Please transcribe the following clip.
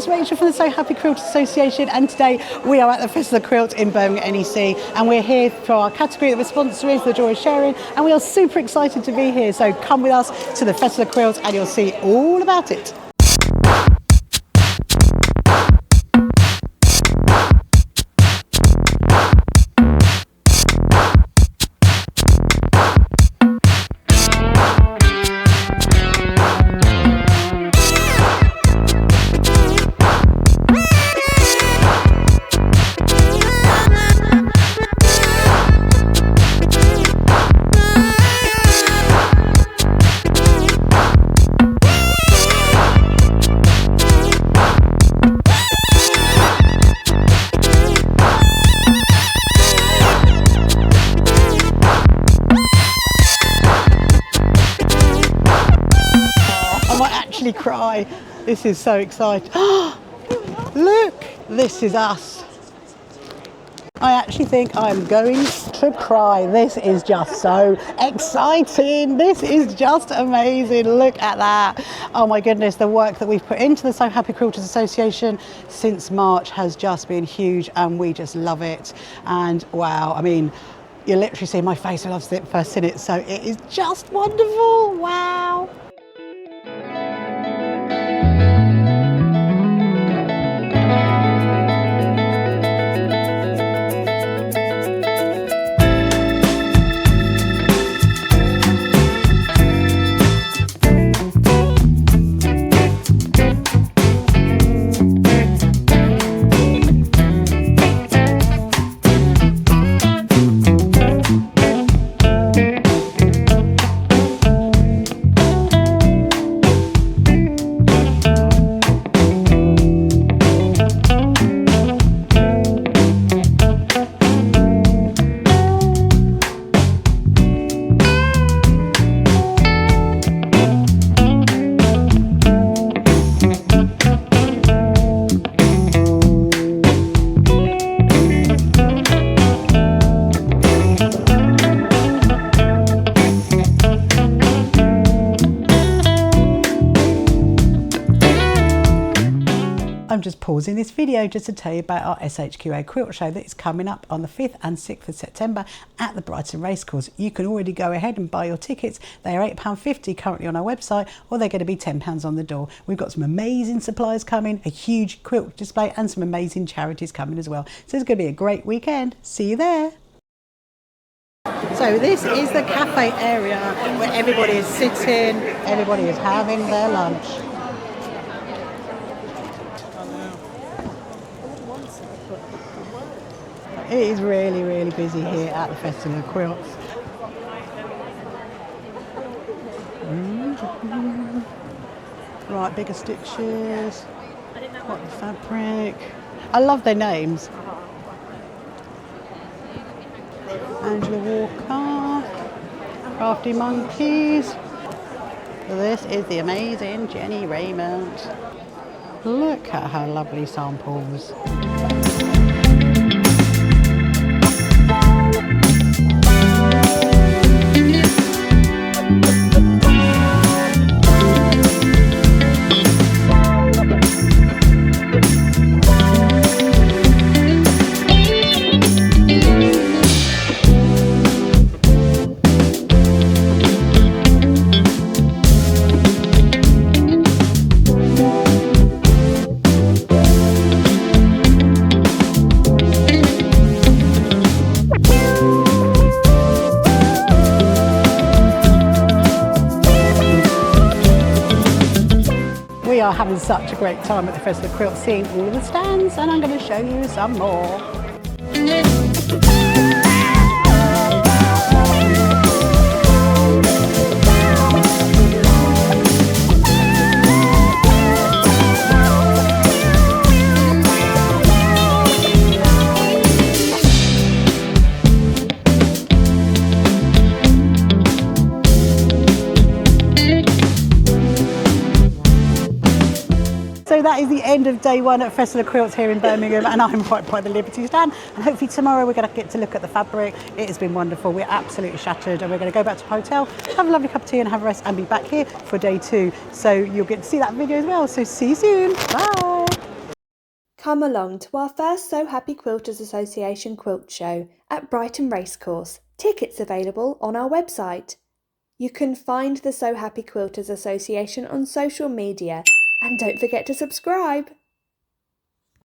it's Rachel from the So Happy Quilters Association, and today we are at the Festival of Quilts in Birmingham NEC, and we're here for our category that we're sponsoring, for the joy of sharing, and we are super excited to be here. So come with us to the Festival of Quilts and you'll see all about it. Cry. This is so exciting. Look, this is us. I actually think I'm going to cry. This is just so exciting. This is just amazing. Look at that. Oh my goodness, the work that we've put into the So Happy Quilters Association since March has just been huge, and we just love it. And wow, I mean, you literally see my face when I've first seen it, so it is just wonderful. Wow. I'm just pausing this video just to tell you about our SHQA Quilt Show that is coming up on the 5th and 6th of September at the Brighton Racecourse. You can already go ahead and buy your tickets. They are £8.50 currently on our website, or they're going to be £10 on the door. We've got some amazing supplies coming, a huge quilt display, and some amazing charities coming as well. So it's going to be a great weekend. See you there. So this is the cafe area where everybody is sitting, everybody is having their lunch. It is really, really busy here at the Festival of Quilts. Right, bigger stitches, what the fabric. I love their names. Angela Walker, Crafty Monkeys. This is the amazing Jenny Raymond. Look at her lovely samples. We are having such a great time at the Festival of Quilts, seeing all of the stands, and I'm going to show you some more. So that is the end of day one at Festival of Quilts here in Birmingham, and I'm right by the Liberty stand, and hopefully tomorrow we're going to get to look at the fabric. It has been wonderful. We're absolutely shattered, and we're going to go back to the hotel, have a lovely cup of tea and have a rest, and be back here for day two. So you'll get to see that video as well. So see you soon. Bye. Come along to our first So Happy Quilters Association quilt show at Brighton Racecourse. Tickets available on our website. You can find the So Happy Quilters Association on social media, and don't forget to subscribe.